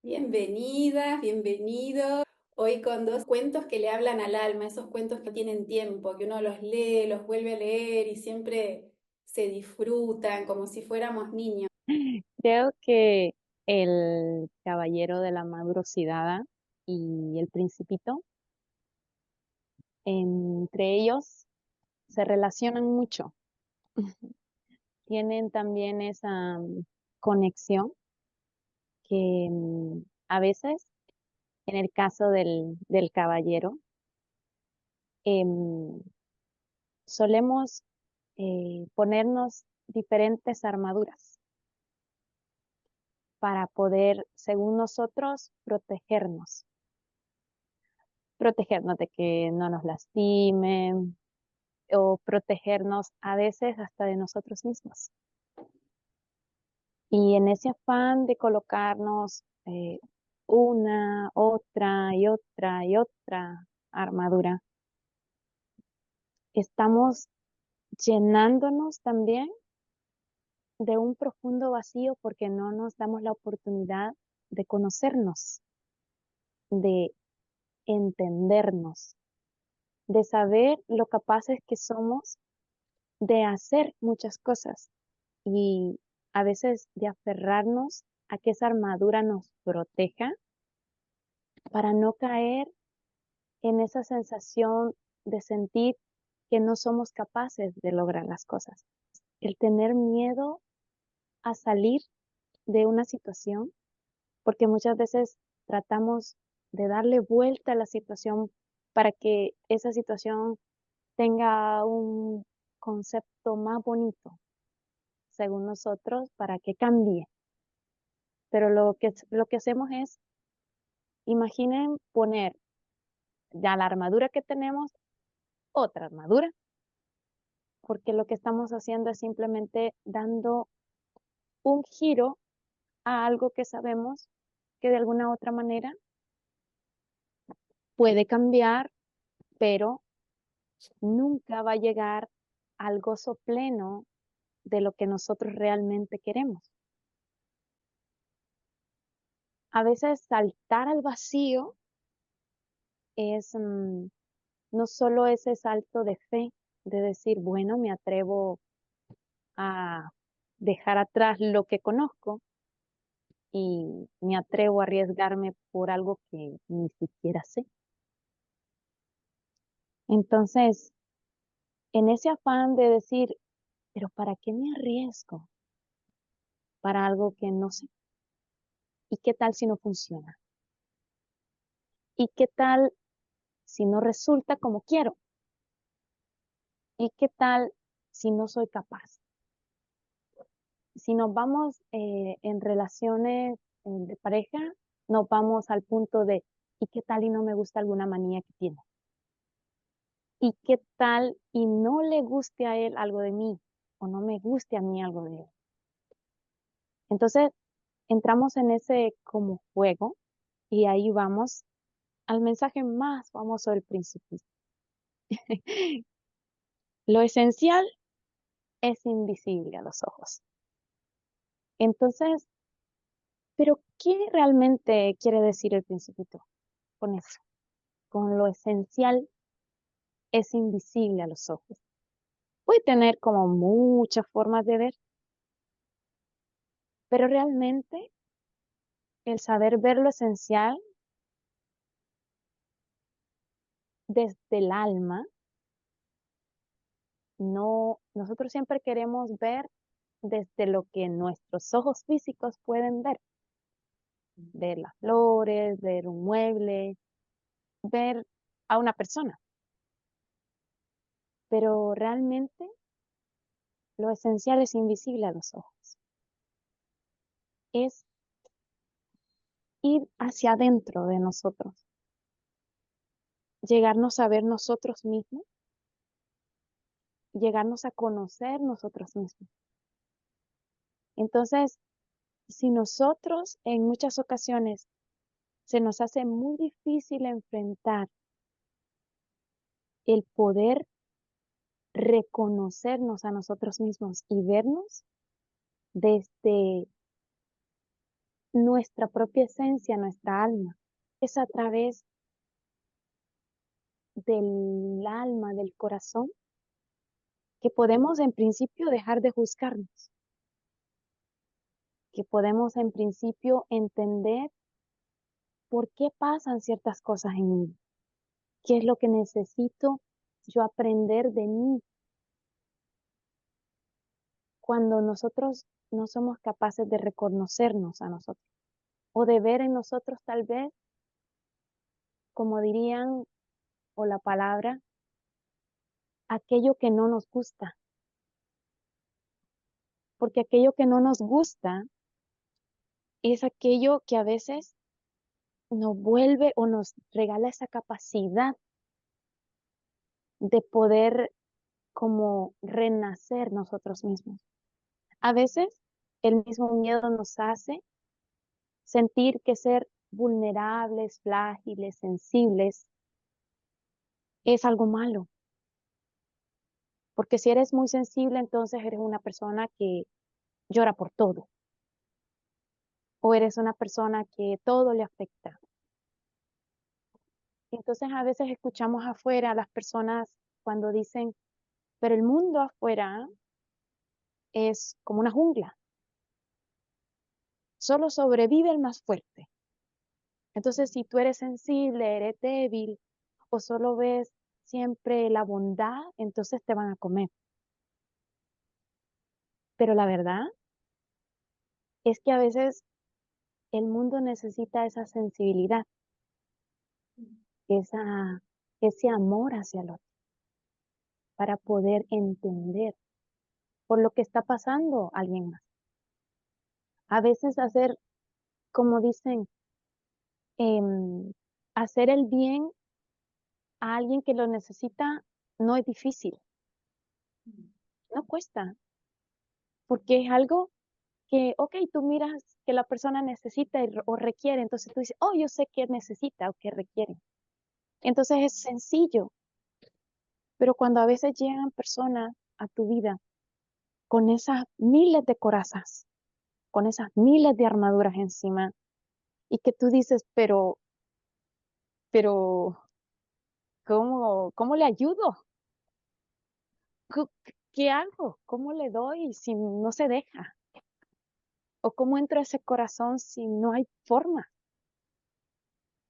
Bienvenidas, bienvenido. Hoy con dos cuentos que le hablan al alma, esos cuentos que tienen tiempo, que uno los lee, los vuelve a leer y siempre se disfrutan como si fuéramos niños. Creo que el Caballero de la Madre Oxidada y el Principito, entre ellos se relacionan mucho. Tienen también esa conexión que a veces, en el caso del caballero, em, solemos ponernos diferentes armaduras para poder, según nosotros, protegernos de que no nos lastimen o protegernos a veces hasta de nosotros mismos. Y en ese afán de colocarnos una, otra y otra y otra armadura, estamos llenándonos también de un profundo vacío porque no nos damos la oportunidad de conocernos, de entendernos, de saber lo capaces que somos de hacer muchas cosas y a veces de aferrarnos a que esa armadura nos proteja para no caer en esa sensación de sentir que no somos capaces de lograr las cosas. El tener miedo a salir de una situación, porque muchas veces tratamos de darle vuelta a la situación para que esa situación tenga un concepto más bonito, según nosotros, para que cambie. Pero lo que hacemos es, imaginen poner ya la armadura que tenemos, otra armadura, porque lo que estamos haciendo es simplemente dando un giro a algo que sabemos que de alguna otra manera puede cambiar, pero nunca va a llegar al gozo pleno de lo que nosotros realmente queremos. A veces saltar al vacío es no solo ese salto de fe, de decir, bueno, me atrevo a dejar atrás lo que conozco y me atrevo a arriesgarme por algo que ni siquiera sé. Entonces, en ese afán de decir, pero ¿para qué me arriesgo para algo que no sé? ¿Y qué tal si no funciona? ¿Y qué tal si no resulta como quiero? ¿Y qué tal si no soy capaz? Si nos vamos en relaciones de pareja, nos vamos al punto de, ¿y qué tal y no me gusta alguna manía que tiene? ¿Y qué tal y no le guste a él algo de mí o no me guste a mí algo de él? Entonces, entramos en ese como juego y ahí vamos al mensaje más famoso del Principito. Lo esencial es invisible a los ojos. Entonces, ¿pero qué realmente quiere decir el Principito con eso? Con lo esencial es invisible a los ojos. Puede tener como muchas formas de ver, pero realmente el saber ver lo esencial desde el alma, no, nosotros siempre queremos ver desde lo que nuestros ojos físicos pueden ver las flores, ver un mueble, ver a una persona, pero realmente lo esencial es invisible a los ojos, es ir hacia adentro de nosotros, llegarnos a ver nosotros mismos, llegarnos a conocer nosotros mismos. Entonces, si nosotros en muchas ocasiones se nos hace muy difícil enfrentar el poder reconocernos a nosotros mismos y vernos desde nuestra propia esencia, nuestra alma. Es a través del alma, del corazón, que podemos en principio dejar de juzgarnos, que podemos en principio entender por qué pasan ciertas cosas en mí, qué es lo que necesito yo aprender de mí cuando nosotros no somos capaces de reconocernos a nosotros o de ver en nosotros tal vez, como dirían, o la palabra, aquello que no nos gusta, porque aquello que no nos gusta es aquello que a veces nos vuelve o nos regala esa capacidad de poder como renacer nosotros mismos. A veces el mismo miedo nos hace sentir que ser vulnerables, frágiles, sensibles es algo malo, porque si eres muy sensible, entonces eres una persona que llora por todo, o eres una persona que todo le afecta. Entonces a veces escuchamos afuera a las personas cuando dicen, pero el mundo afuera es como una jungla, solo sobrevive el más fuerte. Entonces si tú eres sensible, eres débil, o solo ves siempre la bondad, entonces te van a comer. Pero la verdad es que a veces el mundo necesita esa sensibilidad, esa, ese amor hacia el otro, para poder entender por lo que está pasando alguien más. A veces hacer, como dicen, hacer el bien a alguien que lo necesita no es difícil, no cuesta, porque es algo que, ok, tú miras que la persona necesita o requiere, entonces tú dices, oh, yo sé que necesita o que requiere. Entonces es sencillo, pero cuando a veces llegan personas a tu vida con esas miles de corazas, con esas miles de armaduras encima, y que tú dices, pero, ¿cómo le ayudo? ¿Qué qué hago? ¿Cómo le doy si no se deja? ¿O cómo entro a ese corazón si no hay forma?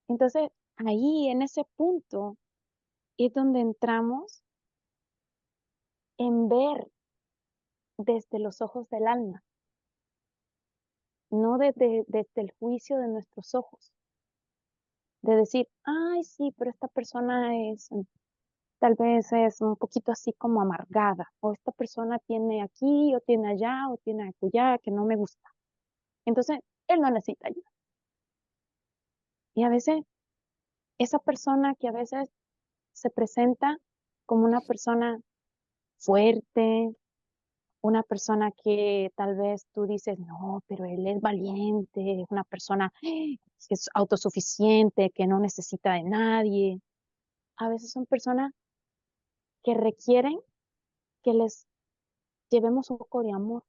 Entonces, ahí en ese punto es donde entramos en ver desde los ojos del alma, no desde el juicio de nuestros ojos, de decir, ay, sí, pero esta persona es, tal vez es un poquito así como amargada, o esta persona tiene aquí, o tiene allá, o tiene acullá, que no me gusta. Entonces, él no necesita ayuda. Y a veces, esa persona que a veces se presenta como una persona fuerte, una persona que tal vez tú dices, no, pero él es valiente, es una persona que es autosuficiente, que no necesita de nadie. A veces son personas que requieren que les llevemos un poco de amor,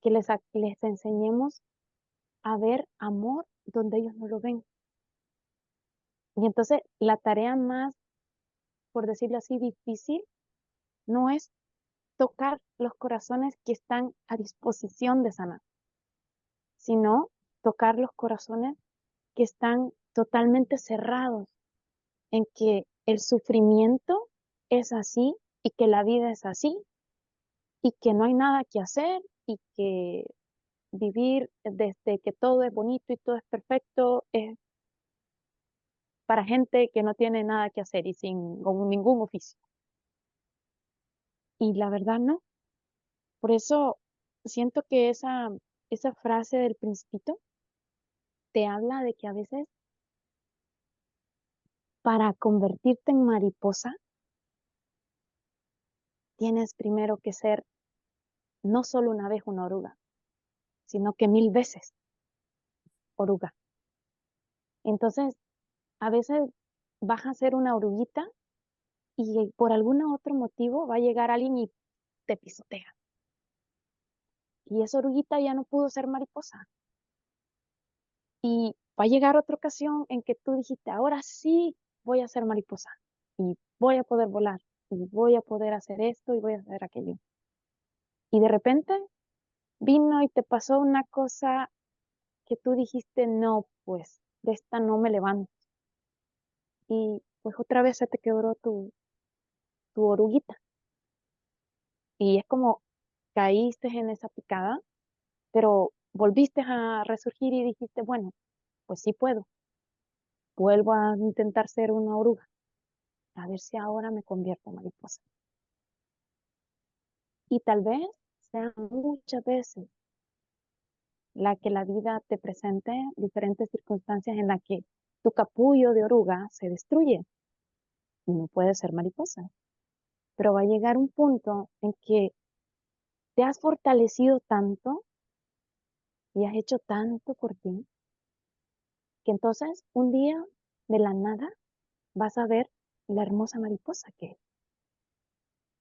que les enseñemos a ver amor donde ellos no lo ven. Y entonces la tarea más, por decirlo así, difícil, no es tocar los corazones que están a disposición de sanar, sino tocar los corazones que están totalmente cerrados en que el sufrimiento es así y que la vida es así y que no hay nada que hacer y que vivir desde que todo es bonito y todo es perfecto es para gente que no tiene nada que hacer y sin ningún oficio. Y la verdad no. Por eso siento que esa frase del Principito te habla de que a veces para convertirte en mariposa tienes primero que ser no solo una vez una oruga, sino que 1000 veces oruga. Entonces, a veces vas a ser una oruguita y por algún otro motivo va a llegar alguien y te pisotea. Y esa oruguita ya no pudo ser mariposa. Y va a llegar otra ocasión en que tú dijiste, ahora sí voy a ser mariposa y voy a poder volar y voy a poder hacer esto y voy a hacer aquello. Y de repente vino y te pasó una cosa que tú dijiste, no, pues de esta no me levanto. Y pues otra vez se te quebró tu oruguita. Y es como caíste en esa picada, pero volviste a resurgir y dijiste, bueno, pues sí puedo. Vuelvo a intentar ser una oruga, a ver si ahora me convierto en mariposa. Y tal vez sean muchas veces la que la vida te presente diferentes circunstancias en las que tu capullo de oruga se destruye y no puedes ser mariposa. Pero va a llegar un punto en que te has fortalecido tanto y has hecho tanto por ti, que entonces un día de la nada vas a ver la hermosa mariposa que es.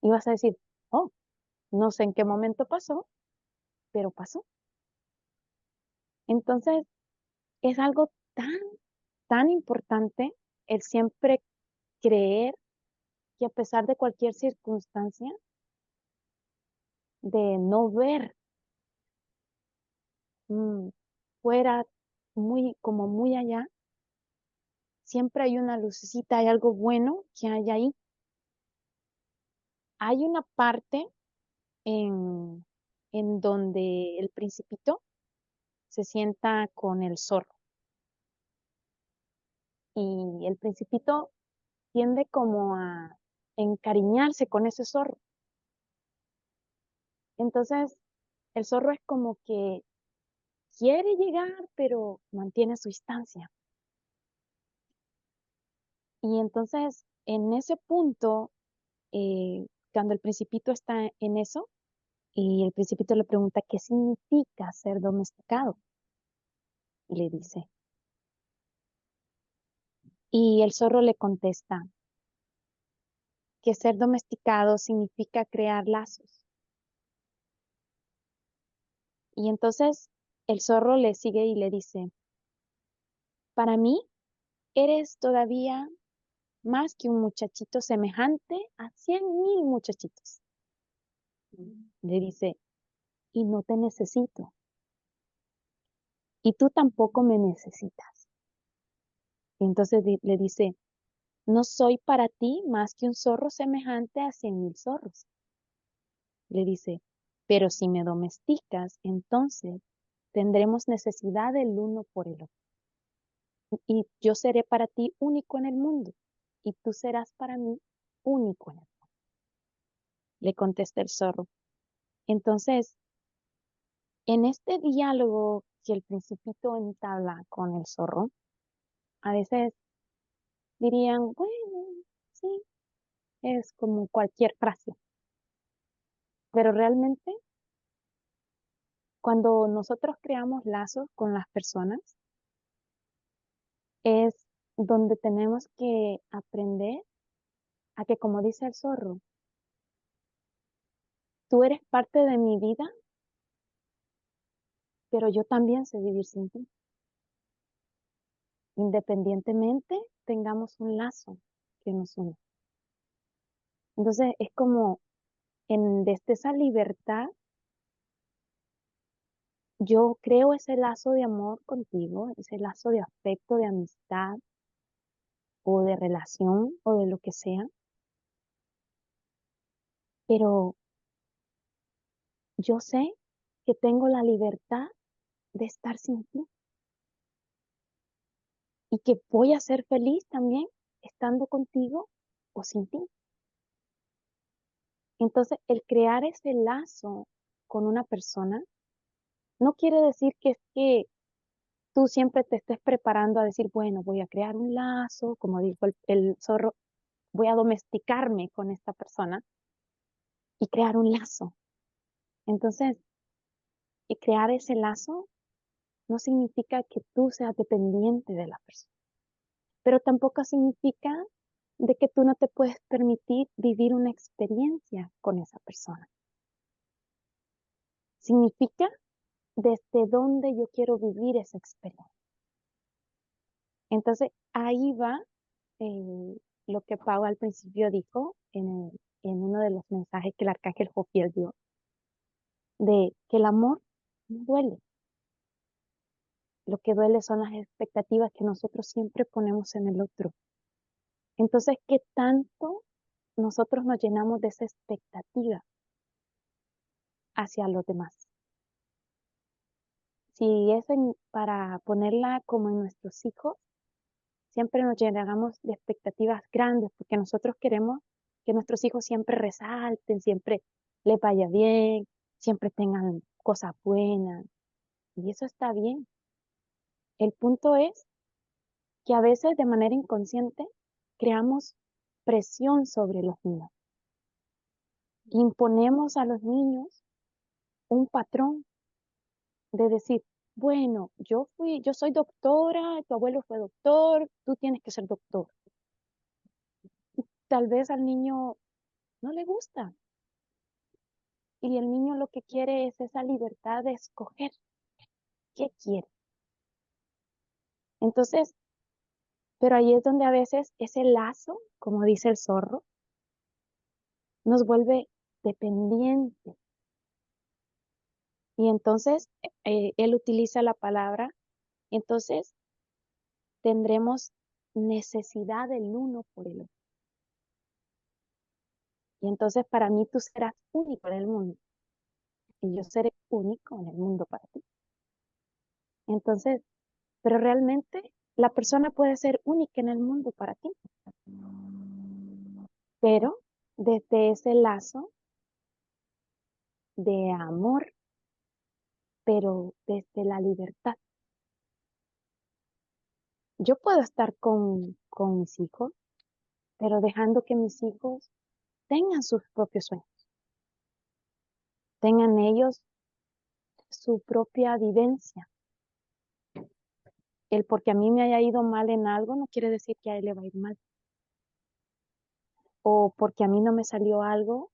Y vas a decir, oh, no sé en qué momento pasó, pero pasó. Entonces es algo tan importante el siempre creer que a pesar de cualquier circunstancia, de no ver mm, fuera como muy allá, siempre hay una lucecita, hay algo bueno que hay ahí. Hay una parte en, en donde el principito se sienta con el zorro y el principito tiende como a encariñarse con ese zorro. Entonces, el zorro es como que quiere llegar, pero mantiene su distancia. Y entonces, en ese punto, cuando el principito está en eso, y el principito le pregunta qué significa ser domesticado, y le dice, y el zorro le contesta que ser domesticado significa crear lazos. Y entonces el zorro le sigue y le dice, para mí eres todavía más que un muchachito semejante a 100,000 muchachitos. Le dice, y no te necesito, y tú tampoco me necesitas. Y entonces le dice, no soy para ti más que un zorro semejante a 100,000 zorros. Le dice, pero si me domesticas, entonces tendremos necesidad del uno por el otro. Y yo seré para ti único en el mundo, y tú serás para mí único en el mundo. Le contesta el zorro. Entonces, en este diálogo que el principito entabla con el zorro, a veces dirían, bueno, sí, es como cualquier frase, pero realmente cuando nosotros creamos lazos con las personas, es donde tenemos que aprender a que, como dice el zorro, tú eres parte de mi vida, pero yo también sé vivir sin ti. Independientemente, tengamos un lazo que nos une. Entonces, es como desde esa libertad, yo creo ese lazo de amor contigo, ese lazo de afecto, de amistad o de relación o de lo que sea, pero yo sé que tengo la libertad de estar sin ti y que voy a ser feliz también estando contigo o sin ti. Entonces, el crear ese lazo con una persona no quiere decir que es que tú siempre te estés preparando a decir, bueno, voy a crear un lazo, como dijo el zorro, voy a domesticarme con esta persona y crear un lazo. Entonces, y crear ese lazo no significa que tú seas dependiente de la persona, pero tampoco significa de que tú no te puedes permitir vivir una experiencia con esa persona. Significa desde dónde yo quiero vivir esa experiencia. Entonces, ahí va lo que Pau al principio dijo en uno de los mensajes que el arcángel Jofiel dio, de que el amor no duele. Lo que duele son las expectativas que nosotros siempre ponemos en el otro. Entonces, ¿qué tanto nosotros nos llenamos de esa expectativa hacia los demás? Si es para ponerla como en nuestros hijos, siempre nos llenamos de expectativas grandes porque nosotros queremos que nuestros hijos siempre resalten, siempre les vaya bien, siempre tengan cosas buenas. Y eso está bien. El punto es que a veces de manera inconsciente creamos presión sobre los niños. Imponemos a los niños un patrón de decir, bueno, yo soy doctora, tu abuelo fue doctor, tú tienes que ser doctor. Tal vez al niño no le gusta y el niño lo que quiere es esa libertad de escoger qué quiere. Entonces, pero ahí es donde a veces ese lazo, como dice el zorro, nos vuelve dependiente. Y entonces él utiliza la palabra, entonces tendremos necesidad del uno por el otro. Y entonces para mí tú serás único en el mundo y yo seré único en el mundo para ti. Entonces, pero realmente la persona puede ser única en el mundo para ti, pero desde ese lazo de amor, pero desde la libertad. Yo puedo estar con mis hijos, pero dejando que mis hijos tengan sus propios sueños, tengan ellos su propia vivencia. El porque a mí me haya ido mal en algo no quiere decir que a él le va a ir mal. O porque a mí no me salió algo,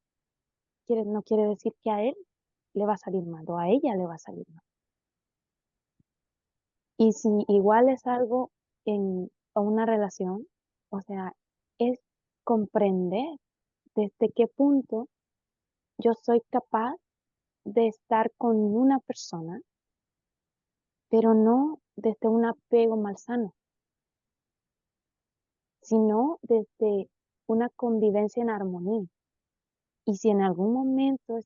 no quiere decir que a él le va a salir mal o a ella le va a salir mal. Y si igual es algo en una relación, o sea, es comprender desde qué punto yo soy capaz de estar con una persona, pero no desde un apego malsano, sino desde una convivencia en armonía. Y si en algún momento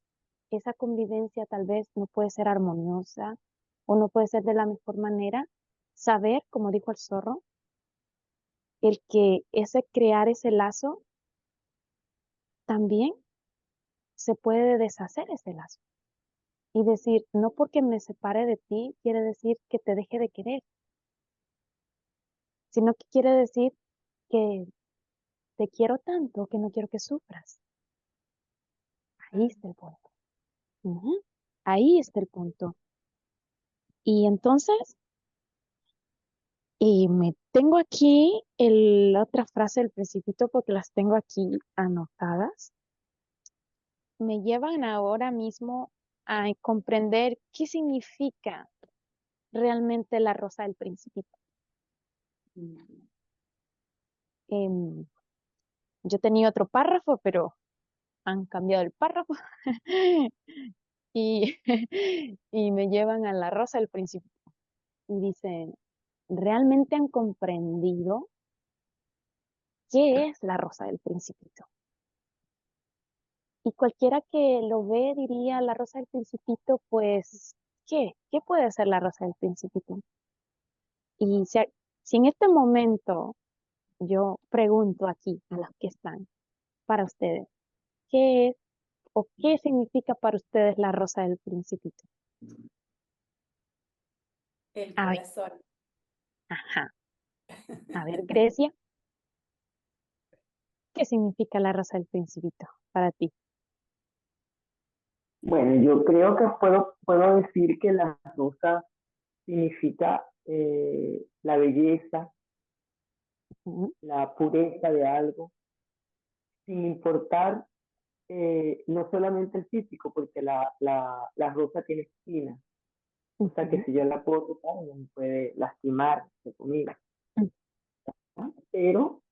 esa convivencia tal vez no puede ser armoniosa o no puede ser de la mejor manera, saber, como dijo el zorro, el que ese crear ese lazo también se puede deshacer ese lazo. Y decir, no porque me separe de ti quiere decir que te deje de querer, sino que quiere decir que te quiero tanto que no quiero que sufras. Ahí está el punto. Ujú. Ahí está el punto. Y entonces, y me tengo aquí la otra frase del Principito porque las tengo aquí anotadas. Me llevan ahora mismo a comprender qué significa realmente la rosa del Principito. Em, yo tenía otro párrafo, pero han cambiado el párrafo y, y me llevan a la rosa del Principito. Y dicen, ¿realmente han comprendido qué es la rosa del Principito? Y cualquiera que lo ve diría la rosa del Principito, pues, ¿qué? ¿Qué puede ser la rosa del Principito? Y si en este momento yo pregunto aquí a los que están, para ustedes, ¿qué es o qué significa para ustedes la rosa del Principito? El A ver, corazón. ajá, a ver, Grecia, ¿qué significa la rosa del Principito para ti? Bueno, yo creo que puedo decir que la rosa significa la belleza, Ujú, la pureza de algo, sin importar no solamente el físico, porque la rosa tiene espinas, o sea que ujú, si yo la puedo tocar, no me puede lastimar, entre comillas. pero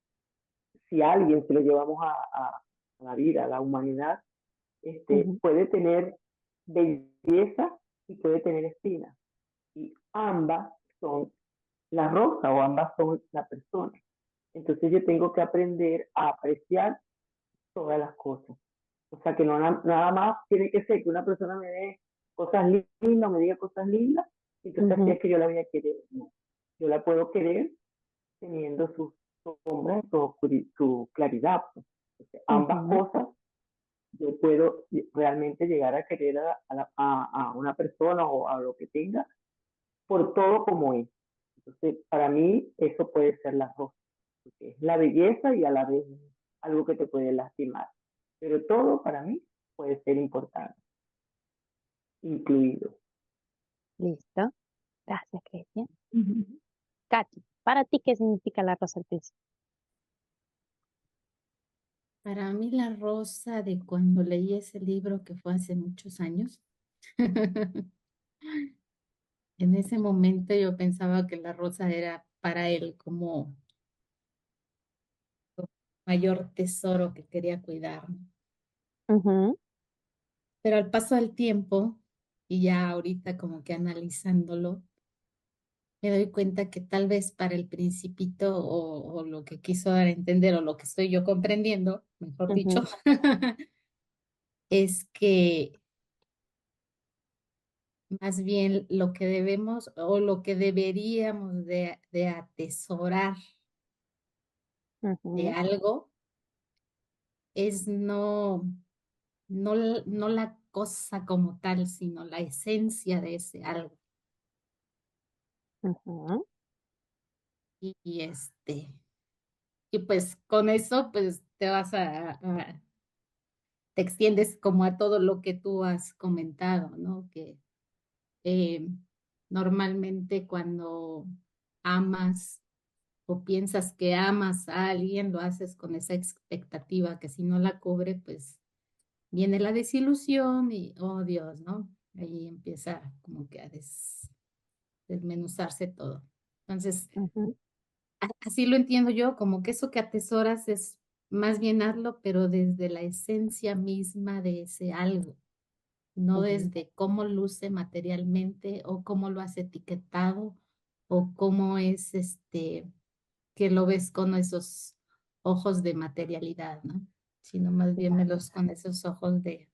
si a alguien se lo llevamos a la vida, a la humanidad, Ujú, puede tener belleza y puede tener espinas. Y ambas son la rosa o ambas son la persona. Entonces yo tengo que aprender a apreciar todas las cosas. O sea que no nada más tiene que ser que una persona me dé cosas lindas, me diga cosas lindas, entonces así ujú, es que yo la voy a querer. No. Yo la puedo querer teniendo sus sombras, su claridad. Pues. Entonces, ambas ujú, cosas yo puedo realmente llegar a querer a una persona o a lo que tenga por todo como es. Entonces, para mí eso puede ser la rosa, porque es la belleza y a la vez algo que te puede lastimar. Pero todo para mí puede ser importante, incluido. listo. Gracias, Cristian. Ujú. Katy, ¿para ti qué significa la rosa al principio? Para mí la rosa de cuando leí ese libro que fue hace muchos años, en ese momento yo pensaba que la rosa era para él como mayor tesoro que quería cuidar, ¿no? Ujú, Pero al paso del tiempo, y ya ahorita como que analizándolo, me doy cuenta que tal vez para el principito o lo que quiso dar a entender o lo que estoy yo comprendiendo, mejor dicho, ujú, es que más bien lo que debemos o lo que deberíamos de atesorar de ujú, algo es no la cosa como tal, sino la esencia de ese algo. ujú, Y pues con eso pues te vas te extiendes como a todo lo que tú has comentado, ¿no? Que eh, normalmente cuando amas o piensas que amas a alguien, lo haces con esa expectativa que si no la cubre, pues viene la desilusión y, oh Dios, ¿no? Ahí empieza como que a desmenuzarse todo. Entonces, ujú, así lo entiendo yo, como que eso que atesoras es más bien hazlo, pero desde la esencia misma de ese algo, no ujú, desde cómo luce materialmente o cómo lo has etiquetado o cómo es que lo ves con esos ojos de materialidad, ¿no? Sino más bien ya, velos con esos ojos del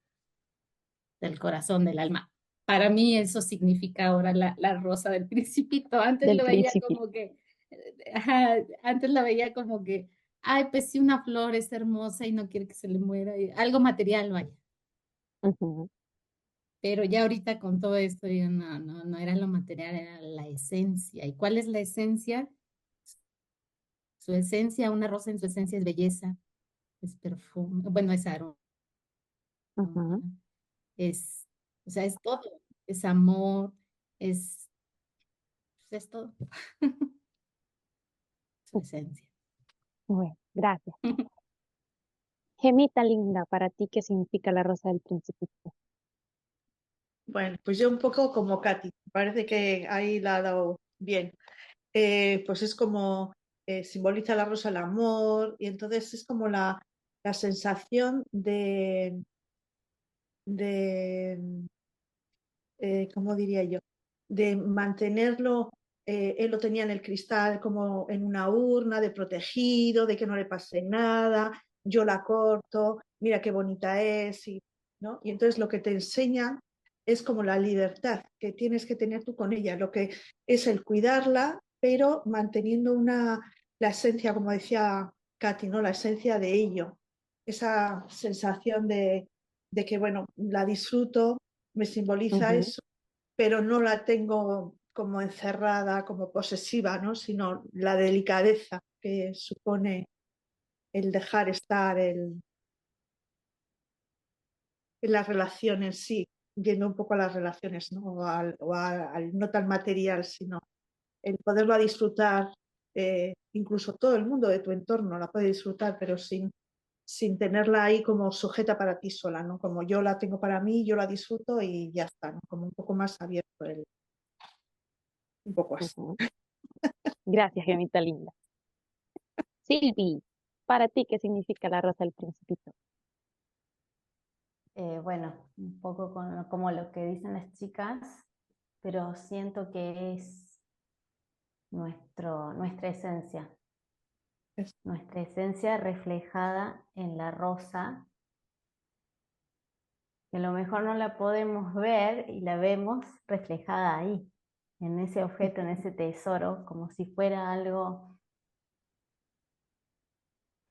corazón, del alma. Para mí eso significa ahora la rosa del principito. Antes del lo veía principito. como que, ajá, antes la veía como que, ay, pues si una flor es hermosa y no quiere que se le muera, algo material, vaya. Ujú, Pero ya ahorita con todo esto, digo, no era lo material, era la esencia. ¿Y cuál es la esencia? Su esencia, una rosa en su esencia es belleza, es perfume, bueno, es aroma, ujú, es, o sea, es todo, es amor, es, es todo, su esencia. bueno, gracias. Gemita linda, ¿para ti qué significa la rosa del principito? Bueno, pues yo un poco como Katy, parece que ahí la ha dado bien. Pues es como simboliza la rosa el amor y entonces es como la sensación de ¿cómo diría yo? De mantenerlo, él lo tenía en el cristal como en una urna, de protegido, de que no le pase nada, yo la corto, mira qué bonita es, ¿no? Y entonces lo que te enseñan es como la libertad que tienes que tener tú con ella, lo que es el cuidarla, pero manteniendo la esencia, como decía Katy, ¿no? La esencia de ello, esa sensación de que, bueno, la disfruto, me simboliza Ujú, eso, pero no la tengo como encerrada, como posesiva, ¿no? Sino la delicadeza que supone el dejar estar en las relaciones, sí, yendo un poco a las relaciones, ¿no? Al no tan material, sino el poderlo disfrutar, incluso todo el mundo de tu entorno la puede disfrutar, pero sin tenerla ahí como sujeta para ti sola, ¿no? Como yo la tengo para mí, yo la disfruto y ya está, ¿no? Como un poco más abierto, un poco así. ujú. Gracias, Gemita linda. Silvi, para ti, ¿qué significa la rosa del principito? Bueno, un poco como lo que dicen las chicas, pero siento que es nuestra esencia reflejada en la rosa, que a lo mejor no la podemos ver y la vemos reflejada ahí, en ese objeto, en ese tesoro, como si fuera algo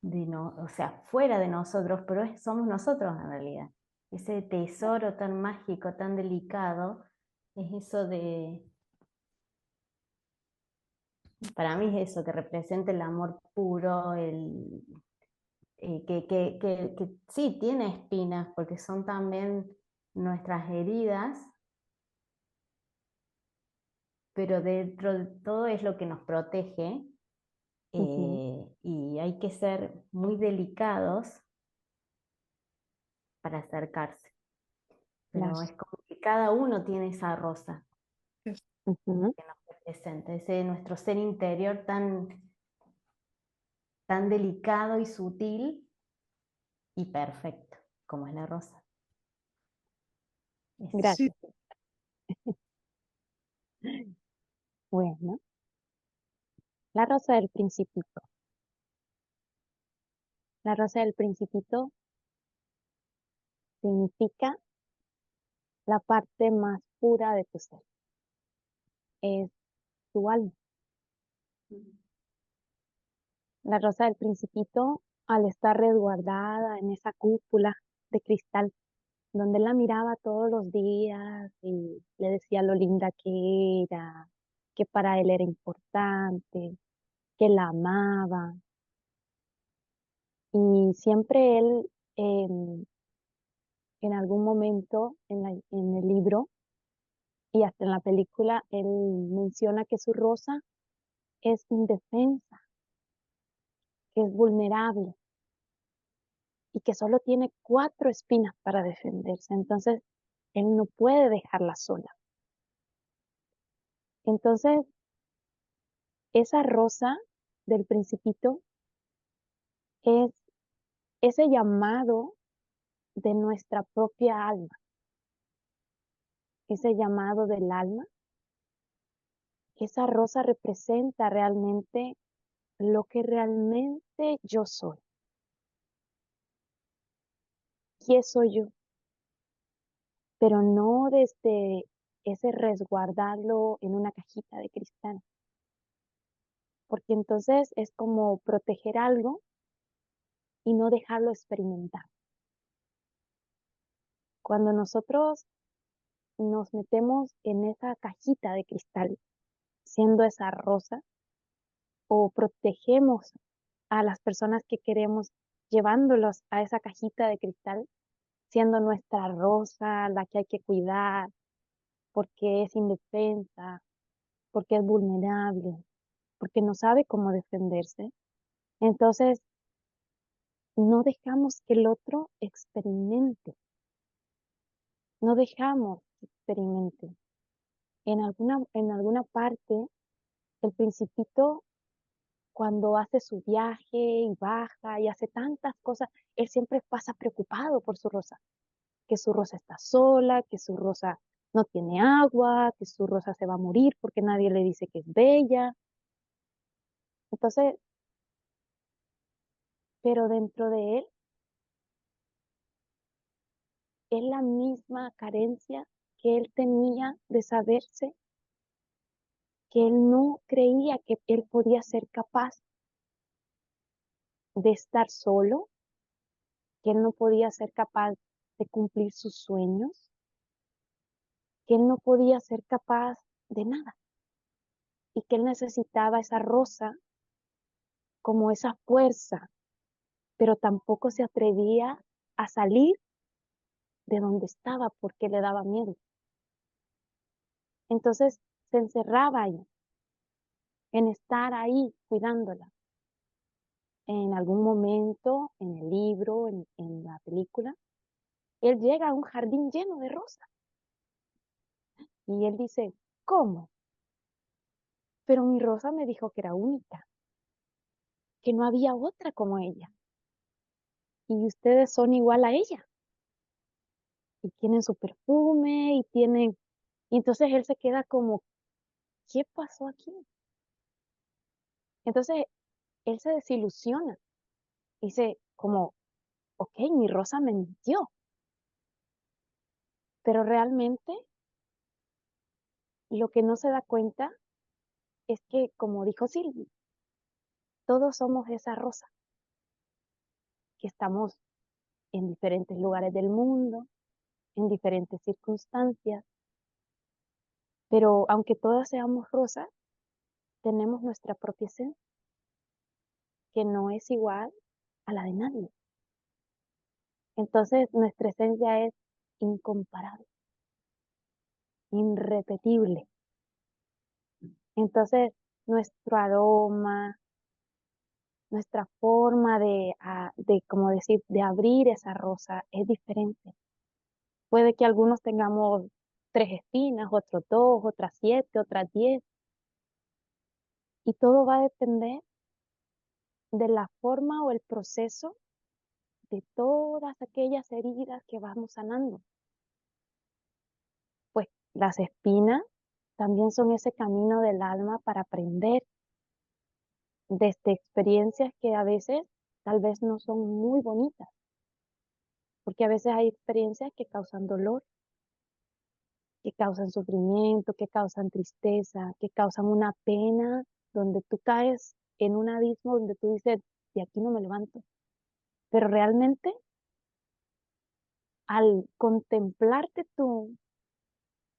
o sea, fuera de nosotros, pero somos nosotros en realidad. Ese tesoro tan mágico, tan delicado, es eso para mí es eso, que representa el amor puro, que sí tiene espinas, porque son también nuestras heridas, pero dentro de todo es lo que nos protege, Ujú, y hay que ser muy delicados para acercarse. claro. Pero es como que cada uno tiene esa rosa Ujú, que nos representa, ese nuestro ser interior tan delicado y sutil y perfecto, como es la rosa. Eso. Sí, gracias. Bueno, la rosa del principito. La rosa del principito significa la parte más pura de tu ser. Es tu alma. La rosa del principito, al estar resguardada en esa cúpula de cristal, donde él la miraba todos los días y le decía lo linda que era, que para él era importante, que la amaba. Y siempre él, en algún momento en el libro y hasta en la película, él menciona que su rosa es indefensa, que es vulnerable y que solo tiene 4 espinas para defenderse. Entonces, él no puede dejarla sola. Entonces, esa rosa del principito es ese llamado de nuestra propia alma, ese llamado del alma. Esa rosa representa realmente lo que realmente yo soy. ¿Quién soy yo? Pero no desde ese resguardarlo en una cajita de cristal, porque entonces es como proteger algo y no dejarlo experimentar. Cuando nosotros nos metemos en esa cajita de cristal, siendo esa rosa, o protegemos a las personas que queremos llevándolos a esa cajita de cristal, siendo nuestra rosa la que hay que cuidar, porque es indefensa, porque es vulnerable, porque no sabe cómo defenderse. Entonces, no dejamos que el otro experimente, no dejamos que experimente. En alguna parte, el principito, cuando hace su viaje y baja y hace tantas cosas, él siempre pasa preocupado por su rosa, que su rosa está sola, que su rosa no tiene agua, que su rosa se va a morir porque nadie le dice que es bella. Entonces, pero dentro de él es la misma carencia que él tenía de saberse, que él no creía que él podía ser capaz de estar solo, que él no podía ser capaz de cumplir sus sueños, que él no podía ser capaz de nada y que él necesitaba esa rosa como esa fuerza, pero tampoco se atrevía a salir de donde estaba porque le daba miedo. Entonces se encerraba ahí, en estar ahí cuidándola. En algún momento, en el libro, en la película, él llega a un jardín lleno de rosas y él dice, ¿cómo? Pero mi rosa me dijo que era única. que no había otra como ella. Y ustedes son igual a ella. Y tienen su perfume y tienen... Y entonces él se queda como, ¿qué pasó aquí? Entonces él se desilusiona. Dice como, ok, mi rosa me mintió. Pero realmente lo que no se da cuenta es que, como dijo Silvi, todos somos esa rosa, que estamos en diferentes lugares del mundo, en diferentes circunstancias, pero aunque todas seamos rosas, tenemos nuestra propia esencia, que no es igual a la de nadie. Entonces, nuestra esencia es incomparable, irrepetible. Entonces, nuestro aroma, nuestra forma de, como decir, de abrir esa rosa es diferente. Puede que algunos tengamos 3 espinas, otros 2, otras 7, otras 10, y todo va a depender de la forma o el proceso de todas aquellas heridas que vamos sanando. Pues las espinas también son ese camino del alma para aprender desde experiencias que a veces tal vez no son muy bonitas, porque a veces hay experiencias que causan dolor, que causan sufrimiento, que causan tristeza, que causan una pena, donde tú caes en un abismo donde tú dices, de aquí no me levanto. Pero realmente al contemplarte tú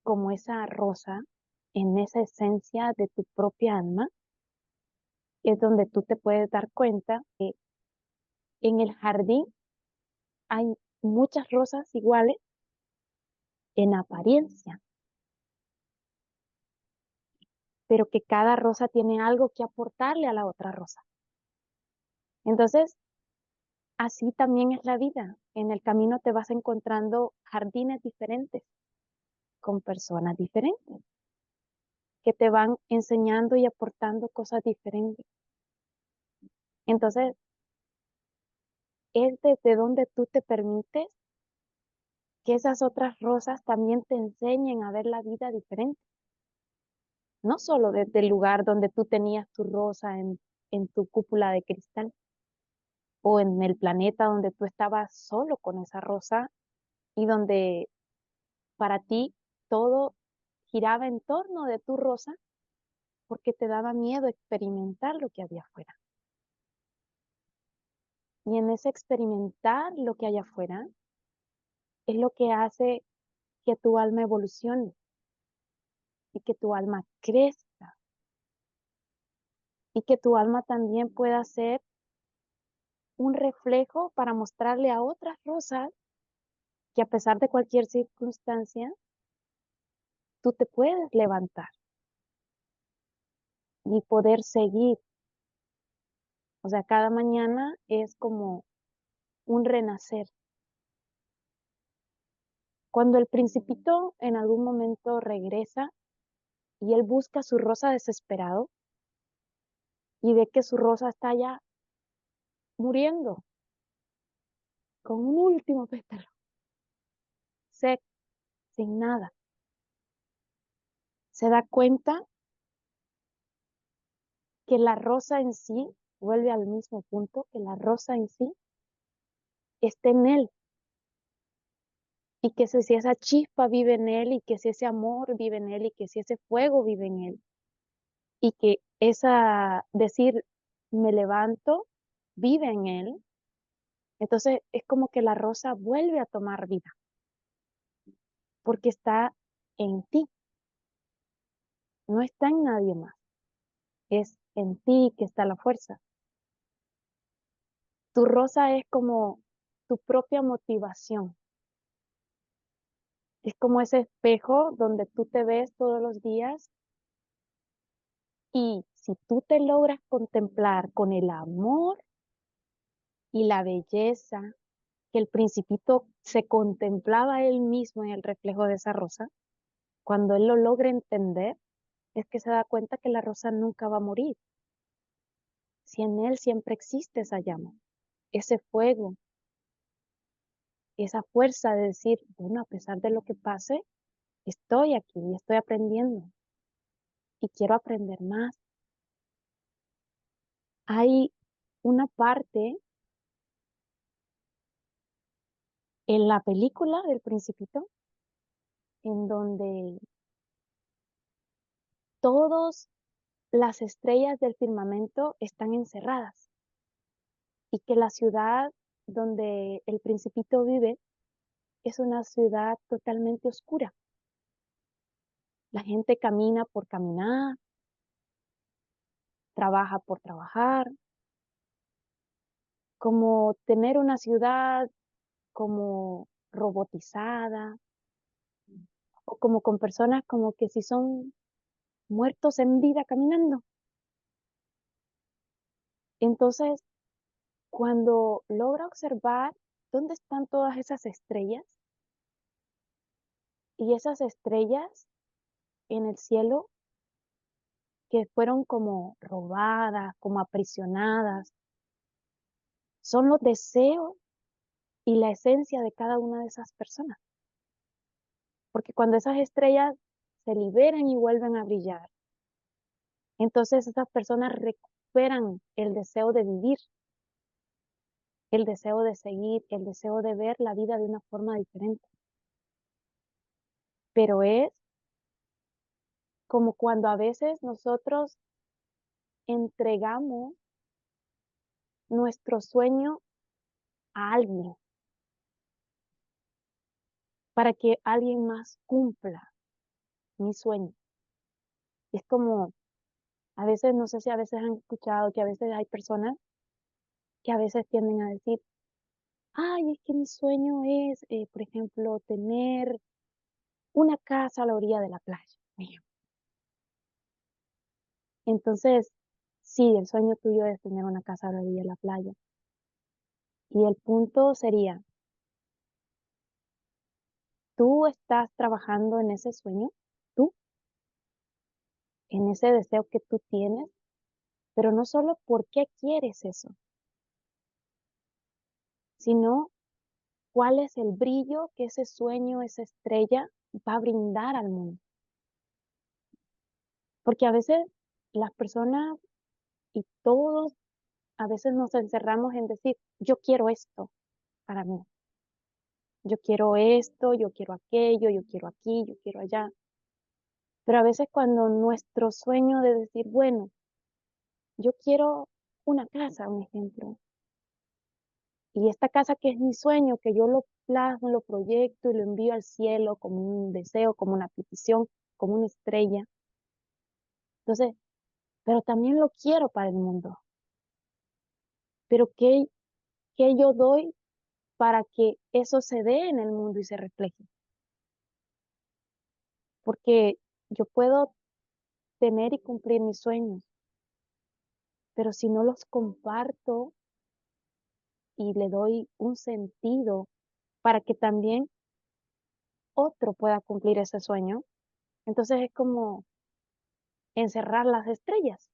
como esa rosa, en esa esencia de tu propia alma, es donde tú te puedes dar cuenta que en el jardín hay muchas rosas iguales en apariencia, pero que cada rosa tiene algo que aportarle a la otra rosa. Entonces, así también es la vida. En el camino te vas encontrando jardines diferentes, con personas diferentes, que te van enseñando y aportando cosas diferentes. Entonces, es desde donde tú te permites que esas otras rosas también te enseñen a ver la vida diferente. No solo desde el lugar donde tú tenías tu rosa en tu cúpula de cristal o en el planeta donde tú estabas solo con esa rosa y donde para ti todo giraba en torno de tu rosa porque te daba miedo experimentar lo que había afuera. Y en ese experimentar lo que hay afuera es lo que hace que tu alma evolucione y que tu alma crezca y que tu alma también pueda ser un reflejo para mostrarle a otras rosas que a pesar de cualquier circunstancia, tú te puedes levantar y poder seguir. O sea, cada mañana es como un renacer. Cuando el principito en algún momento regresa y él busca su rosa desesperado y ve que su rosa está ya muriendo con un último pétalo, seco, sin nada, se da cuenta que la rosa en sí, vuelve al mismo punto, que la rosa en sí está en él y que si esa chispa vive en él y que si ese amor vive en él y que si ese fuego vive en él y que esa decir me levanto vive en él, entonces es como que la rosa vuelve a tomar vida porque está en ti, no está en nadie más, es en ti que está la fuerza. Tu rosa es como tu propia motivación, es como ese espejo donde tú te ves todos los días y si tú te logras contemplar con el amor y la belleza que el principito se contemplaba a él mismo en el reflejo de esa rosa, cuando él lo logra entender, es que se da cuenta que la rosa nunca va a morir, si en él siempre existe esa llama, ese fuego, esa fuerza de decir, bueno, a pesar de lo que pase, estoy aquí y estoy aprendiendo y quiero aprender más. Hay una parte en la película del Principito en donde todas las estrellas del firmamento están encerradas y que la ciudad donde el Principito vive es una ciudad totalmente oscura. La gente camina por caminar, trabaja por trabajar, como tener una ciudad como robotizada o como con personas como que si son muertos en vida caminando. Entonces, cuando logra observar dónde están todas esas estrellas y esas estrellas en el cielo que fueron como robadas, como aprisionadas, son los deseos y la esencia de cada una de esas personas. Porque cuando esas estrellas se liberan y vuelven a brillar, entonces esas personas recuperan el deseo de vivir, el deseo de seguir, el deseo de ver la vida de una forma diferente. Pero es como cuando a veces nosotros entregamos nuestro sueño a alguien para que alguien más cumpla mi sueño. Es como, a veces, no sé si a veces han escuchado que a veces hay personas que a veces tienden a decir, ay, es que mi sueño es, por ejemplo, tener una casa a la orilla de la playa. Por ejemplo. Entonces, sí, el sueño tuyo es tener una casa a la orilla de la playa. Y el punto sería, tú estás trabajando en ese sueño, tú, en ese deseo que tú tienes, pero no solo por qué quieres eso, sino cuál es el brillo que ese sueño, esa estrella va a brindar al mundo. Porque a veces las personas y todos a veces nos encerramos en decir, yo quiero esto para mí, yo quiero esto, yo quiero aquello, yo quiero aquí, yo quiero allá. Pero a veces cuando nuestro sueño de decir, bueno, yo quiero una casa, un ejemplo, y esta casa que es mi sueño, que yo lo plasmo, lo proyecto y lo envío al cielo como un deseo, como una petición, como una estrella. Entonces, pero también lo quiero para el mundo. Pero ¿qué yo doy para que eso se dé en el mundo y se refleje? Porque yo puedo tener y cumplir mis sueños, pero si no los comparto y le doy un sentido para que también otro pueda cumplir ese sueño, entonces es como encerrar las estrellas.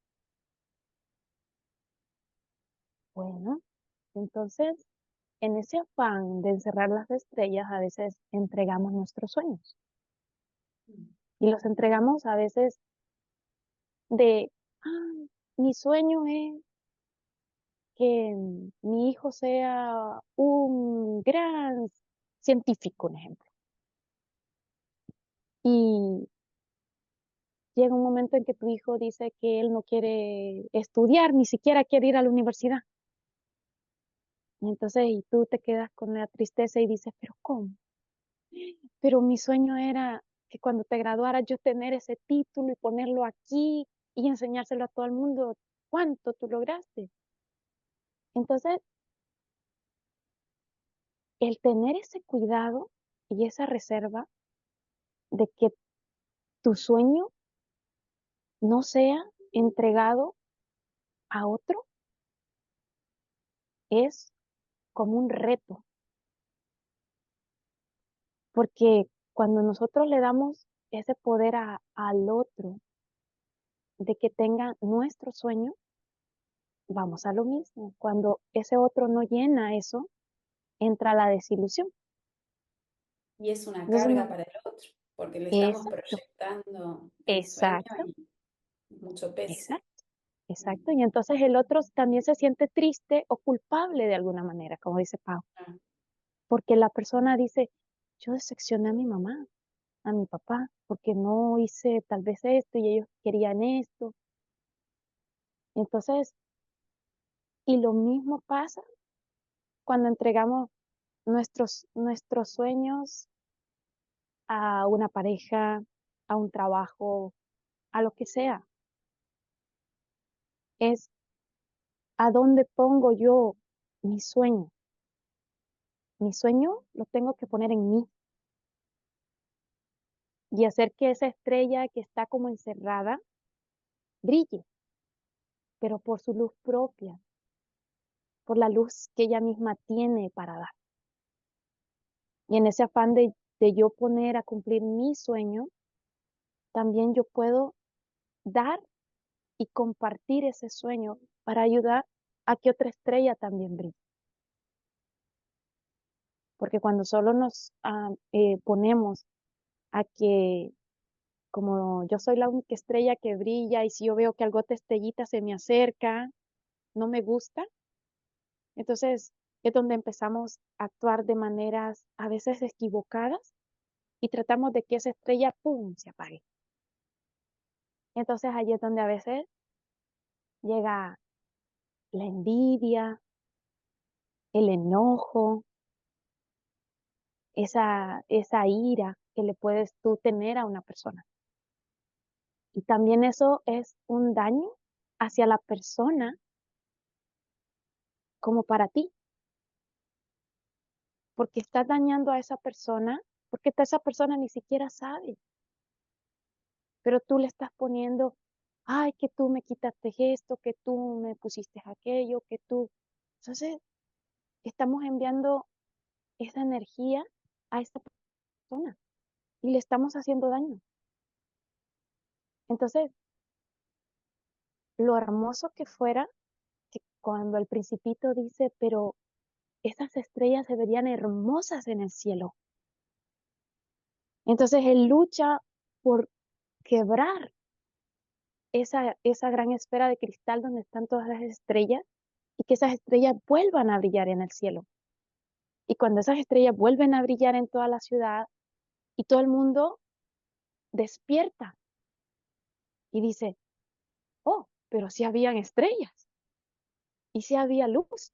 Bueno, entonces en ese afán de encerrar las estrellas a veces entregamos nuestros sueños y los entregamos a veces de, "Ay, mi sueño es que mi hijo sea un gran científico, un ejemplo. Y llega un momento en que tu hijo dice que él no quiere estudiar, ni siquiera quiere ir a la universidad. Y entonces, y tú te quedas con la tristeza y dices, pero ¿cómo? Pero mi sueño era que cuando te graduaras yo tener ese título y ponerlo aquí y enseñárselo a todo el mundo. ¿Cuánto tú lograste? Entonces, el tener ese cuidado y esa reserva de que tu sueño no sea entregado a otro es como un reto, porque cuando nosotros le damos ese poder al otro de que tenga nuestro sueño, vamos a lo mismo. Cuando ese otro no llena eso, entra la desilusión. Y es una Entonces, carga para el otro, porque le estamos exacto, proyectando el sueño exacto, y mucho peso. exacto, exacto. Y entonces el otro también se siente triste o culpable de alguna manera, como dice Pau, Ah, porque la persona dice, yo decepcioné a mi mamá, a mi papá, porque no hice tal vez esto y ellos querían esto. Entonces, y lo mismo pasa cuando entregamos nuestros sueños a una pareja, a un trabajo, a lo que sea. Es a dónde pongo yo mi sueño. Mi sueño lo tengo que poner en mí y hacer que esa estrella que está como encerrada brille, pero por su luz propia, por la luz que ella misma tiene para dar. Y en ese afán de yo poner a cumplir mi sueño, también yo puedo dar y compartir ese sueño para ayudar a que otra estrella también brille. Porque cuando solo nos ponemos a que, como yo soy la única estrella que brilla y si yo veo que algo otra estrellita se me acerca, no me gusta, entonces es donde empezamos a actuar de maneras a veces equivocadas y tratamos de que esa estrella, ¡pum!, se apague. Entonces ahí es donde a veces llega la envidia, el enojo, esa ira que le puedes tú tener a una persona. Y también eso es un daño hacia la persona como para ti, porque estás dañando a esa persona, porque esa persona ni siquiera sabe, pero tú le estás poniendo, ay, que tú me quitaste esto, que tú me pusiste aquello, que tú. Entonces, estamos enviando esa energía a esta persona y le estamos haciendo daño. Entonces, lo hermoso que fuera que cuando el principito dice, pero esas estrellas se verían hermosas en el cielo. Entonces él lucha por quebrar esa gran esfera de cristal donde están todas las estrellas y que esas estrellas vuelvan a brillar en el cielo. Y cuando esas estrellas vuelven a brillar en toda la ciudad y todo el mundo despierta y dice, oh, pero sí habían estrellas y sí había luz.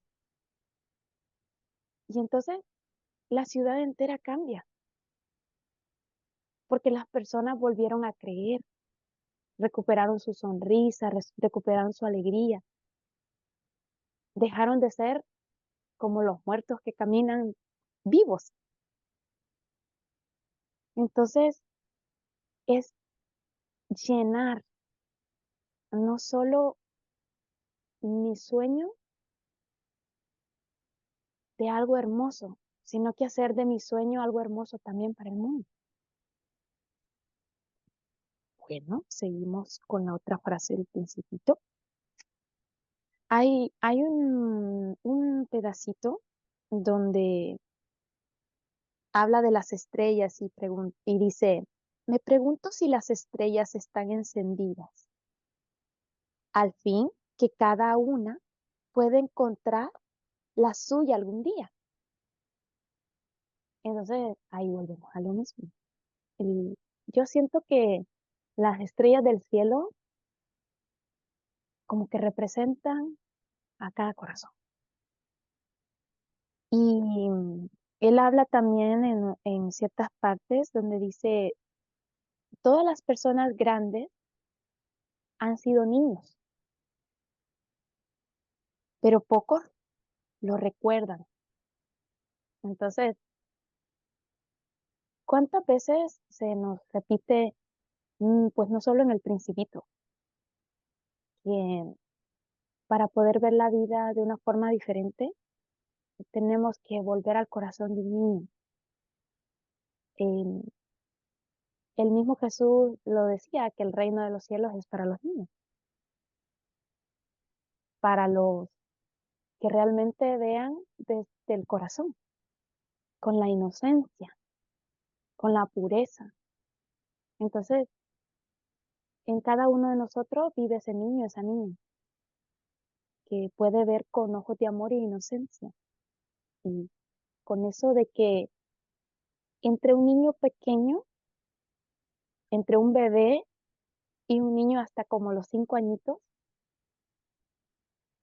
Y entonces la ciudad entera cambia porque las personas volvieron a creer, recuperaron su sonrisa, recuperaron su alegría, dejaron de ser como los muertos que caminan vivos. Entonces es llenar no solo mi sueño de algo hermoso, sino que hacer de mi sueño algo hermoso también para el mundo. Bueno, seguimos con la otra frase del principito. Hay un pedacito donde habla de las estrellas y dice, me pregunto si las estrellas están encendidas, al fin que cada una puede encontrar la suya algún día. Entonces, ahí volvemos a lo mismo. Y yo siento que las estrellas del cielo como que representan a cada corazón. Y él habla también en ciertas partes donde dice, todas las personas grandes han sido niños, pero pocos lo recuerdan. Entonces, ¿cuántas veces se nos repite, pues no solo en el Principito, que para poder ver la vida de una forma diferente, tenemos que volver al corazón divino? Eh, el mismo Jesús lo decía, que el reino de los cielos es para los niños. para los que realmente vean desde el corazón, con la inocencia, con la pureza. Entonces, en cada uno de nosotros vive ese niño, esa niña, que puede ver con ojos de amor e inocencia. Y con eso de que entre un niño pequeño, entre un bebé y un niño hasta como los 5 añitos,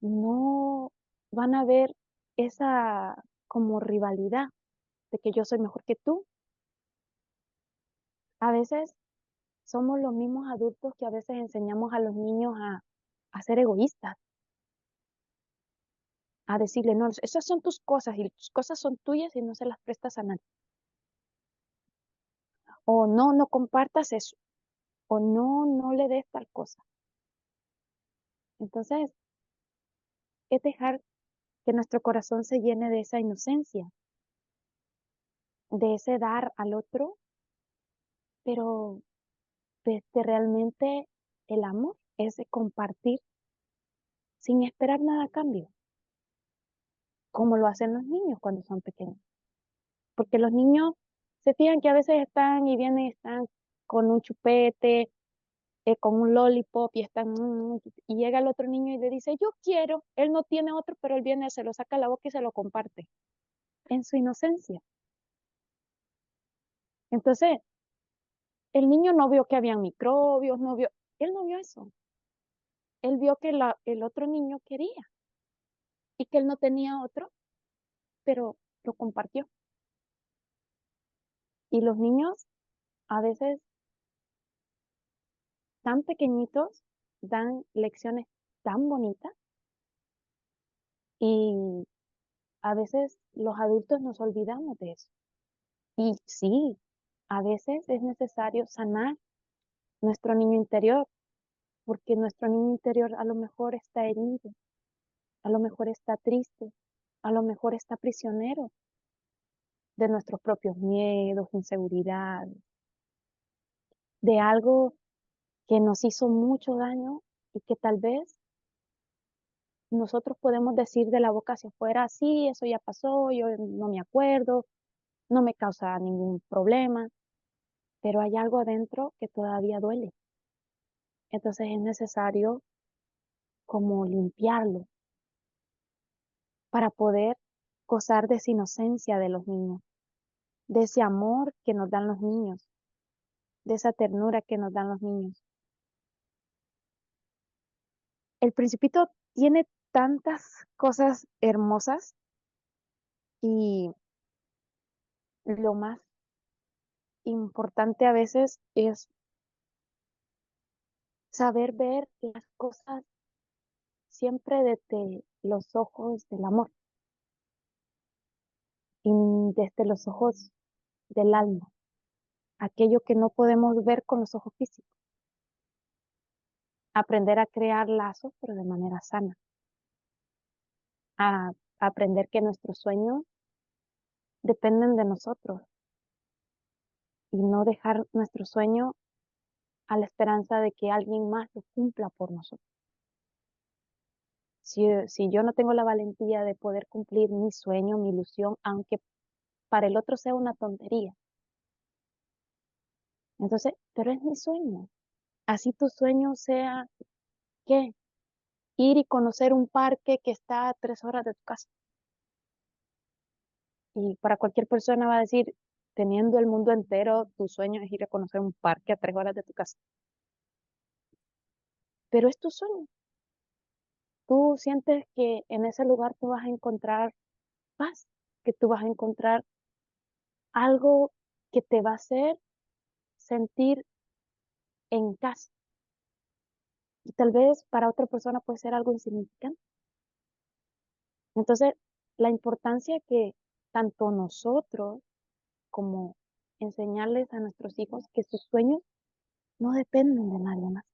no van a ver esa como rivalidad de que yo soy mejor que tú. A veces somos los mismos adultos que a veces enseñamos a los niños a ser egoístas, a decirle, no, esas son tus cosas y tus cosas son tuyas y no se las prestas a nadie. O no, no compartas eso. O no, no le des tal cosa. Entonces, es dejar que nuestro corazón se llene de esa inocencia, de ese dar al otro, pero desde realmente el amor, ese compartir sin esperar nada a cambio, como lo hacen los niños cuando son pequeños. Porque los niños se fijan que a veces están y vienen y están con un chupete, con un lollipop y están, y llega el otro niño y le dice, yo quiero, él no tiene otro, pero él viene, se lo saca a la boca y se lo comparte, en su inocencia. Entonces, el niño no vio que habían microbios, él no vio eso. Él vio que el otro niño quería y que él no tenía otro, pero lo compartió. Y los niños a veces tan pequeñitos dan lecciones tan bonitas y a veces los adultos nos olvidamos de eso. Y sí, a veces es necesario sanar nuestro niño interior, porque nuestro niño interior a lo mejor está herido, a lo mejor está triste, a lo mejor está prisionero de nuestros propios miedos, inseguridades, de algo que nos hizo mucho daño y que tal vez nosotros podemos decir de la boca hacia afuera, sí, eso ya pasó, yo no me acuerdo, no me causa ningún problema, pero hay algo adentro que todavía duele. Entonces es necesario como limpiarlo para poder gozar de esa inocencia de los niños, de ese amor que nos dan los niños, de esa ternura que nos dan los niños. El Principito tiene tantas cosas hermosas y lo más importante a veces es saber ver las cosas siempre desde los ojos del amor y desde los ojos del alma, aquello que no podemos ver con los ojos físicos. Aprender a crear lazos, pero de manera sana. A aprender que nuestros sueños dependen de nosotros y no dejar nuestro sueño a la esperanza de que alguien más lo cumpla por nosotros. Si yo no tengo la valentía de poder cumplir mi sueño, mi ilusión, aunque para el otro sea una tontería, entonces, pero es mi sueño. Así tu sueño sea, ¿qué? Ir y conocer un parque que está a 3 horas de tu casa. Y para cualquier persona va a decir, teniendo el mundo entero, tu sueño es ir a conocer un parque a 3 horas de tu casa. Pero es tu sueño. Tú sientes que en ese lugar tú vas a encontrar paz, que tú vas a encontrar algo que te va a hacer sentir en casa. Y tal vez para otra persona puede ser algo insignificante. Entonces, la importancia que tanto nosotros como enseñarles a nuestros hijos que sus sueños no dependen de nadie más,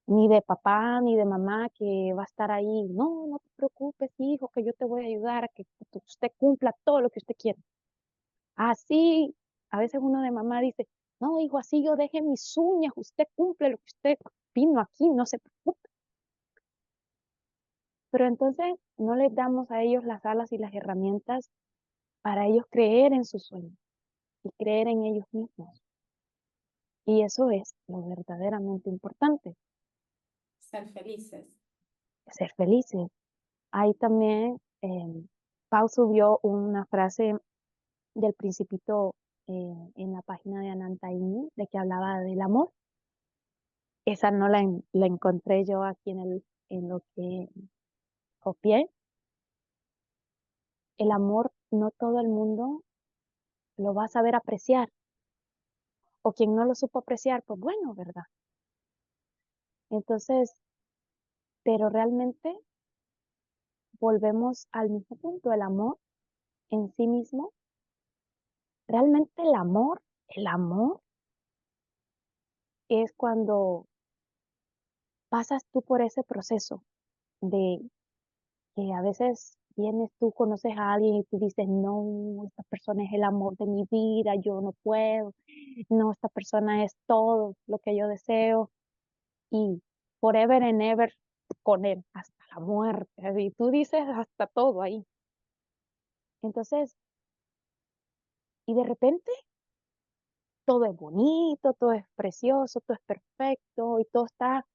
ni de papá, ni de mamá que va a estar ahí. No, no te preocupes, hijo, que yo te voy a ayudar a que usted cumpla todo lo que usted quiera. Así, a veces uno de mamá dice, no, hijo, así yo deje mis uñas, usted cumple lo que usted vino aquí, no se preocupe. Pero entonces no les damos a ellos las alas y las herramientas para ellos creer en sus sueños y creer en ellos mismos. Y eso es lo verdaderamente importante, Ser felices. ser felices. Ahí también Pau subió una frase del Principito en la página de Anantaini, de que hablaba del amor. Esa no la encontré yo aquí en lo que copié. El amor no todo el mundo lo va a saber apreciar. O quien no lo supo apreciar, pues bueno, ¿verdad? Entonces, pero realmente volvemos al mismo punto, el amor en sí mismo. Realmente el amor es cuando pasas tú por ese proceso de que a veces vienes tú, conoces a alguien y tú dices, no, esta persona es el amor de mi vida, yo no puedo, no, esta persona es todo lo que yo deseo y forever and ever con él, hasta la muerte. Y tú dices hasta todo ahí. Entonces, y de repente todo es bonito, todo es precioso, todo es perfecto y todo está,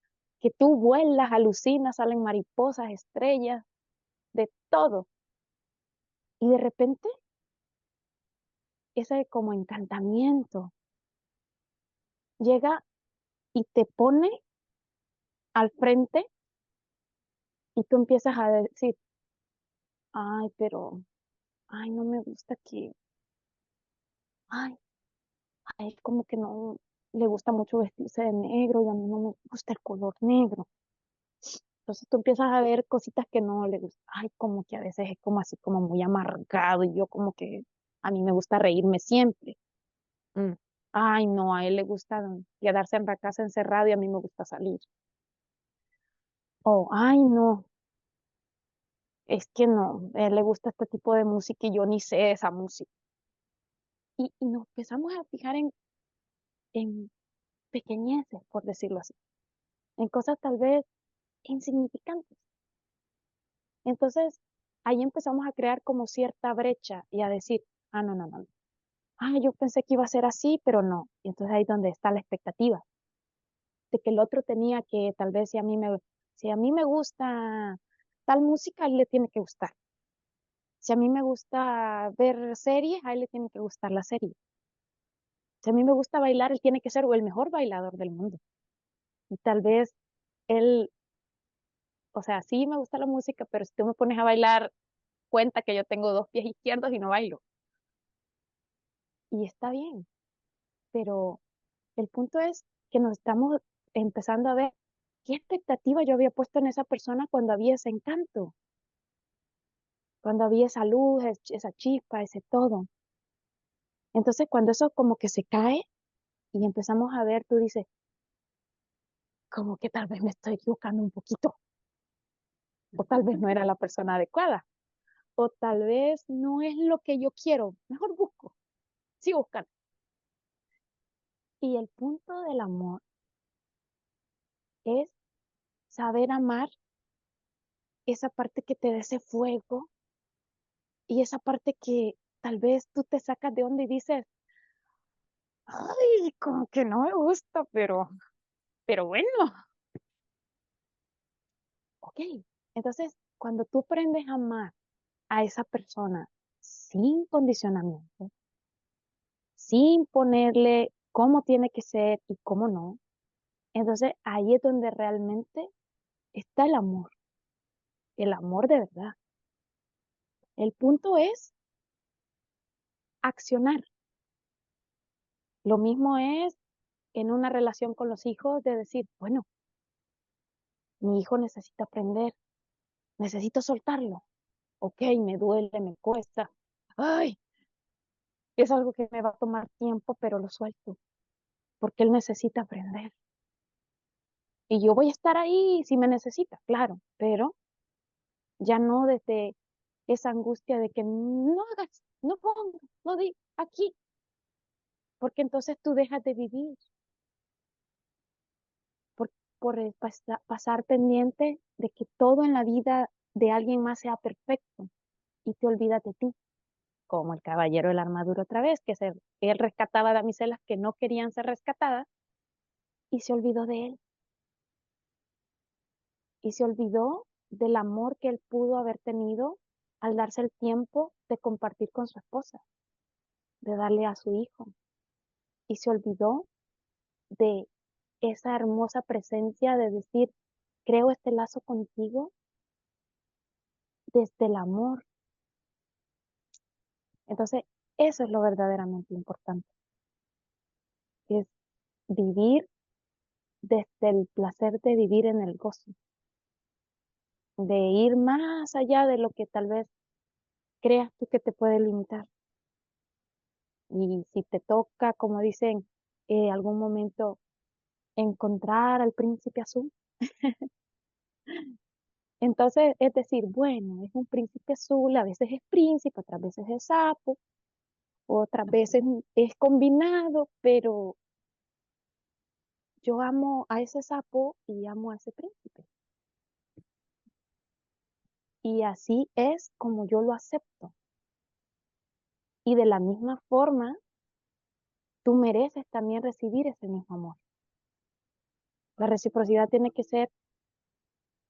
que tú vuelas, alucinas, salen mariposas, estrellas, de todo. Y de repente, ese como encantamiento llega y te pone al frente y tú empiezas a decir, ay, pero, ay, no me gusta que, ay, ay, como que no le gusta mucho vestirse de negro y a mí no me gusta el color negro. Entonces tú empiezas a ver cositas que no le gustan. Ay, como que a veces es como así como muy amargado y yo como que a mí me gusta reírme siempre. Mm. Ay, no, a él le gusta quedarse en la casa encerrado y a mí me gusta salir. O, ay, no, es que no, a él le gusta este tipo de música y yo ni sé esa música. Y nos empezamos a fijar en pequeñeces, por decirlo así, en cosas tal vez insignificantes. Entonces, ahí empezamos a crear como cierta brecha y a decir, ah, no, no, no. Ah, yo pensé que iba a ser así, pero no. Y entonces ahí es donde está la expectativa de que el otro tenía que, tal vez si a mí me gusta tal música, a él le tiene que gustar. Si a mí me gusta ver series, a él le tiene que gustar la serie. Si a mí me gusta bailar, él tiene que ser el mejor bailador del mundo. Y tal vez él, o sea, sí me gusta la música, pero si tú me pones a bailar, cuenta que yo tengo dos pies izquierdos y no bailo. Y está bien, pero el punto es que nos estamos empezando a ver qué expectativa yo había puesto en esa persona cuando había ese encanto, cuando había esa luz, esa chispa, ese todo. Entonces, cuando eso como que se cae y empezamos a ver, tú dices, como que tal vez me estoy equivocando un poquito, o tal vez no era la persona adecuada, o tal vez no es lo que yo quiero, mejor busco, sigo buscando. Y el punto del amor es saber amar esa parte que te da ese fuego y esa parte que tal vez tú te sacas de onda y dices, ay, como que no me gusta, pero bueno, ok. Entonces, cuando tú aprendes a amar a esa persona sin condicionamiento, sin ponerle cómo tiene que ser y cómo no, entonces ahí es donde realmente está el amor de verdad. El punto es accionar. Lo mismo es en una relación con los hijos de decir, bueno, mi hijo necesita aprender, necesito soltarlo. Ok, me duele, me cuesta. Ay, es algo que me va a tomar tiempo, pero lo suelto, porque él necesita aprender. Y yo voy a estar ahí si me necesita, claro, pero ya no desde esa angustia de que no hagas, no pongas, no di aquí, porque entonces tú dejas de vivir por, pasar pendiente de que todo en la vida de alguien más sea perfecto y te olvidas de ti, como el caballero de la armadura otra vez, él rescataba damiselas que no querían ser rescatadas y se olvidó de él. Y se olvidó del amor que él pudo haber tenido al darse el tiempo de compartir con su esposa, de darle a su hijo. Y se olvidó de esa hermosa presencia de decir, creo este lazo contigo desde el amor. Entonces, eso es lo verdaderamente importante, es vivir desde el placer de vivir en el gozo, de ir más allá de lo que tal vez creas tú que te puede limitar. Y si te toca, como dicen, algún momento encontrar al príncipe azul, entonces es decir, bueno, es un príncipe azul, a veces es príncipe, otras veces es sapo, otras veces es combinado, pero yo amo a ese sapo y amo a ese príncipe. Y así es como yo lo acepto. Y de la misma forma, tú mereces también recibir ese mismo amor. La reciprocidad tiene que ser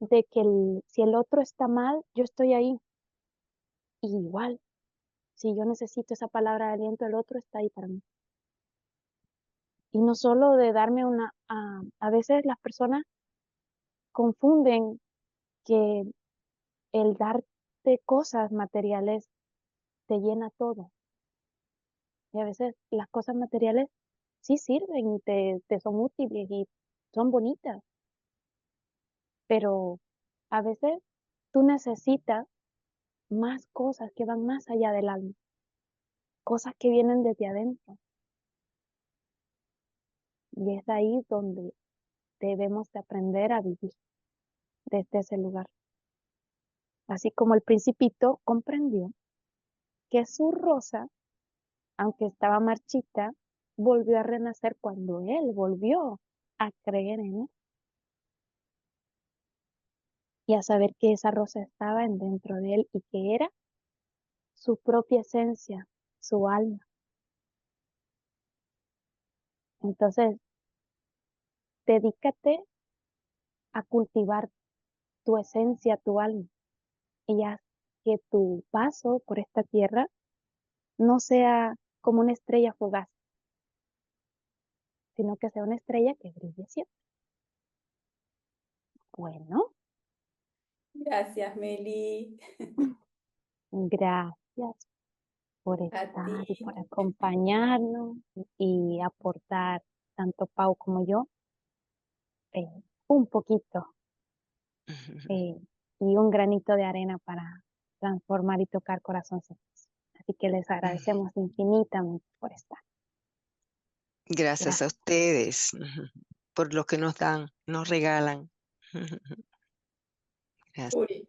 de que si el otro está mal, yo estoy ahí. Y igual, si yo necesito esa palabra de aliento, el otro está ahí para mí. Y no solo de darme a veces las personas confunden que el darte cosas materiales te llena todo. Y a veces las cosas materiales sí sirven y te son útiles y son bonitas, pero a veces tú necesitas más cosas que van más allá del alma, cosas que vienen desde adentro. Y es ahí donde debemos de aprender a vivir desde ese lugar. Así como el principito comprendió que su rosa, aunque estaba marchita, volvió a renacer cuando él volvió a creer en él y a saber que esa rosa estaba en dentro de él y que era su propia esencia, su alma. Entonces, dedícate a cultivar tu esencia, tu alma, y haz que tu paso por esta tierra no sea como una estrella fugaz, sino que sea una estrella que brille siempre. Bueno, Gracias, Meli. gracias por A ti. estar y por acompañarnos y aportar, tanto Pau como yo, eh, un poquito eh, y un granito de arena para transformar y tocar corazones. Así que les agradecemos infinitamente por estar. Gracias a Gracias. ustedes por lo que nos dan, nos regalan. Gracias. Uy.